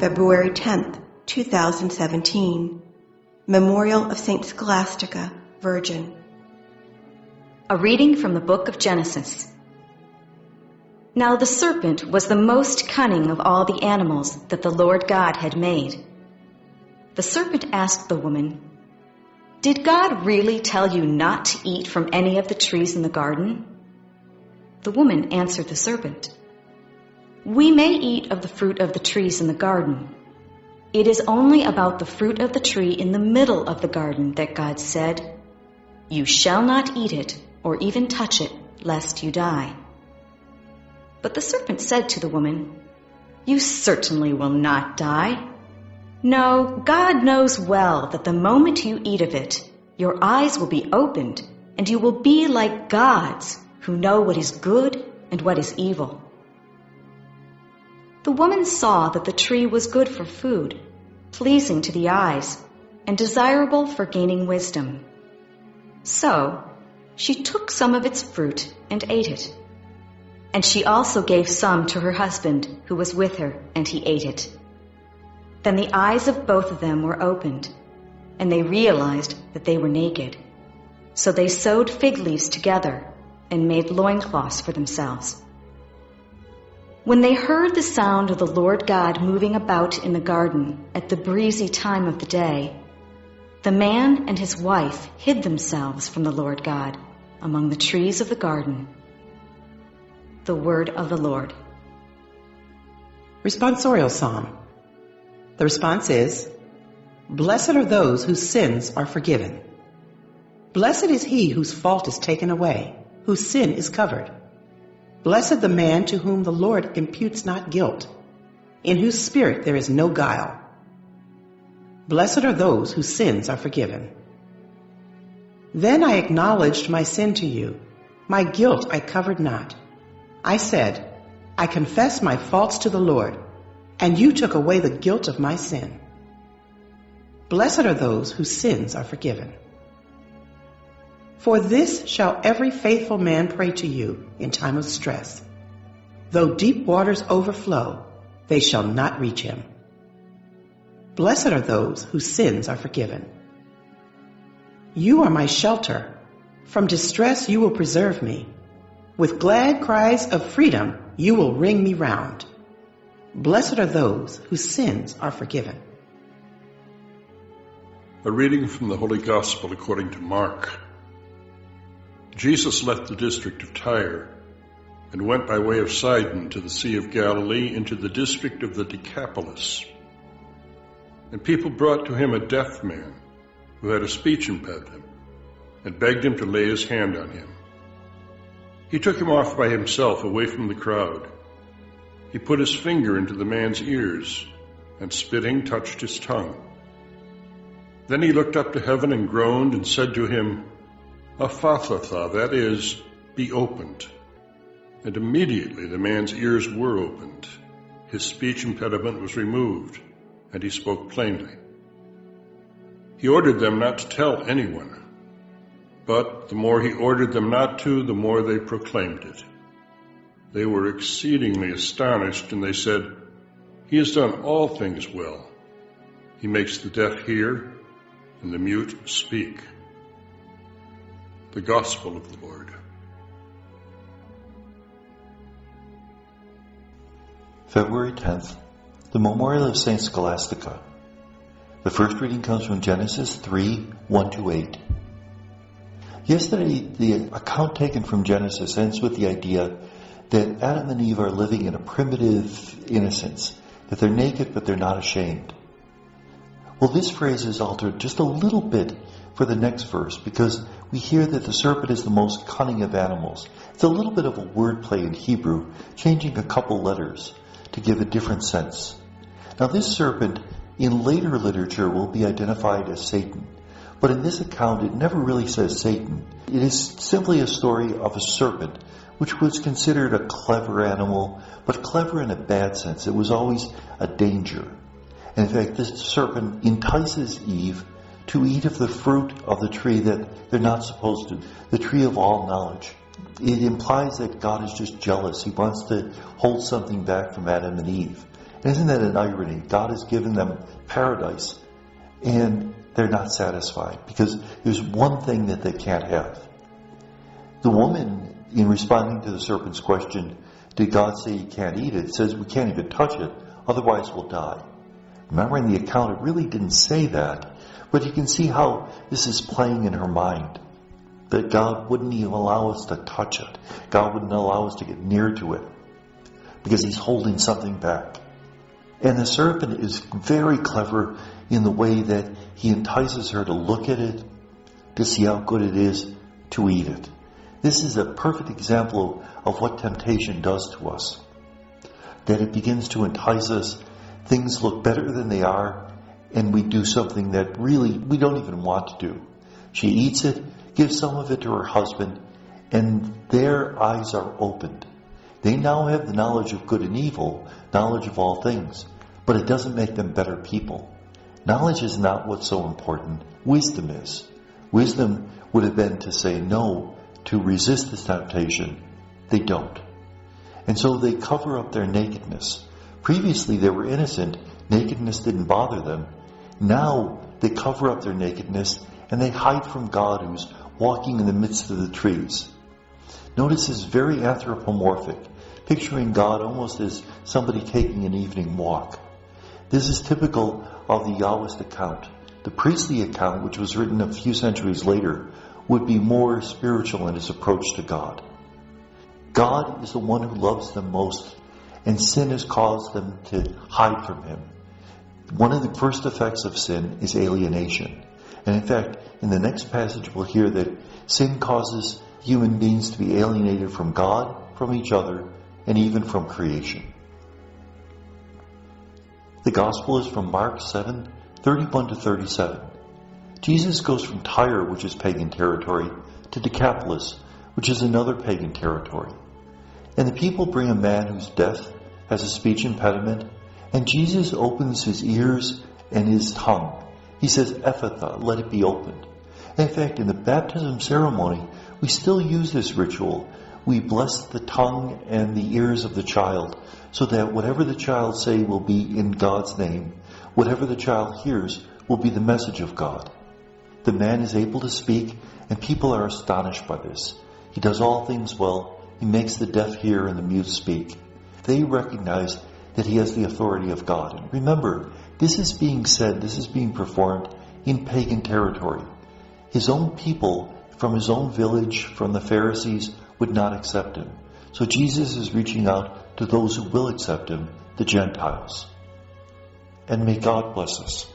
February 10th, 2017. Memorial of St. Scholastica, Virgin. A reading from the book of Genesis. Now the serpent was the most cunning of all the animals that the Lord God had made. The serpent asked the woman, "Did God really tell you not to eat from any of the trees in the garden?" The woman answered the serpent, "We may eat of the fruit of the trees in the garden. It is only about the fruit of the tree in the middle of the garden that God said, 'You shall not eat it or even touch it, lest you die.'" But the serpent said to the woman, "You certainly will not die. No, God knows well that the moment you eat of it, your eyes will be opened, and you will be like gods who know what is good and what is evil." The woman saw that the tree was good for food, pleasing to the eyes, and desirable for gaining wisdom. So she took some of its fruit and ate it. And she also gave some to her husband who was with her, and he ate it. Then the eyes of both of them were opened, and they realized that they were naked. So they sewed fig leaves together and made loincloths for themselves. When they heard the sound of the Lord God moving about in the garden at the breezy time of the day, the man and his wife hid themselves from the Lord God among the trees of the garden. The word of the Lord. Responsorial Psalm. The response is, "Blessed are those whose sins are forgiven. Blessed is he whose fault is taken away, whose sin is covered. Blessed the man to whom the Lord imputes not guilt, in whose spirit there is no guile. Blessed are those whose sins are forgiven." Then I acknowledged my sin to you. My guilt I covered not. I said, "I confess my faults to the Lord," and you took away the guilt of my sin. Blessed are those whose sins are forgiven. For this shall every faithful man pray to you in time of stress. Though deep waters overflow, they shall not reach him. Blessed are those whose sins are forgiven. You are my shelter. From distress you will preserve me. With glad cries of freedom you will ring me round. Blessed are those whose sins are forgiven. A reading from the Holy Gospel according to Mark. Jesus left the district of Tyre and went by way of Sidon to the Sea of Galilee into the district of the Decapolis. And people brought to him a deaf man who had a speech impediment and begged him to lay his hand on him. He took him off by himself away from the crowd. He put his finger into the man's ears and spitting touched his tongue. Then he looked up to heaven and groaned and said to him, "Aphathatha," that is, be opened. And immediately the man's ears were opened. His speech impediment was removed, and he spoke plainly. He ordered them not to tell anyone, but the more he ordered them not to, the more they proclaimed it. They were exceedingly astonished, and they said, "He has done all things well. He makes the deaf hear and the mute speak." The Gospel of the Lord. February 10th, the Memorial of St. Scholastica. The first reading comes from Genesis 3, 1-8. Yesterday, the account taken from Genesis ends with the idea that Adam and Eve are living in a primitive innocence, that they're naked but they're not ashamed. Well, this phrase is altered just a little bit for the next verse, because we hear that the serpent is the most cunning of animals. It's a little bit of a wordplay in Hebrew, changing a couple letters to give a different sense. Now, this serpent in later literature will be identified as Satan, but in this account it never really says Satan. It is simply a story of a serpent, which was considered a clever animal, but clever in a bad sense. It was always a danger. And in fact, this serpent entices Eve to eat of the fruit of the tree that they're not supposed to, the tree of all knowledge. It implies that God is just jealous. He wants to hold something back from Adam and Eve. Isn't that an irony? God has given them paradise, and they're not satisfied because there's one thing that they can't have. The woman, in responding to the serpent's question, did God say you can't eat it? It says we can't even touch it, otherwise we'll die. Remember, in the account, it really didn't say that, but you can see how this is playing in her mind. That God wouldn't even allow us to touch it. God wouldn't allow us to get near to it because he's holding something back. And the serpent is very clever in the way that he entices her to look at it, to see how good it is, to eat it. This is a perfect example of what temptation does to us. That it begins to entice us, things look better than they are, and we do something that really we don't even want to do. She eats it, gives some of it to her husband, and their eyes are opened. They now have the knowledge of good and evil, knowledge of all things, but it doesn't make them better people. Knowledge is not what's so important. Wisdom is. Wisdom would have been to say no, to resist this temptation. They don't. And so they cover up their nakedness. Previously they were innocent. Nakedness didn't bother them. Now they cover up their nakedness and they hide from God who's walking in the midst of the trees. Notice it's very anthropomorphic, picturing God almost as somebody taking an evening walk. This is typical of the Yahwist account. The priestly account, which was written a few centuries later, would be more spiritual in its approach to God. God is the one who loves them most, and sin has caused them to hide from him. One of the first effects of sin is alienation. And in fact, in the next passage we'll hear that sin causes human beings to be alienated from God, from each other, and even from creation. The Gospel is from Mark 7:31-37. Jesus goes from Tyre, which is pagan territory, to Decapolis, which is another pagan territory. And the people bring a man who's deaf, has a speech impediment, and Jesus opens his ears and his tongue. He says, Ephatha, let it be opened. In fact, in the baptism ceremony, we still use this ritual. We bless the tongue and the ears of the child so that whatever the child say will be in God's name. Whatever the child hears will be the message of God. The man is able to speak, and people are astonished by this. He does all things well. He makes the deaf hear and the mute speak. They recognize that he has the authority of God. And remember, this is being said, this is being performed in pagan territory. His own people, from his own village, from the Pharisees, would not accept him. So Jesus is reaching out to those who will accept him, the Gentiles. And may God bless us.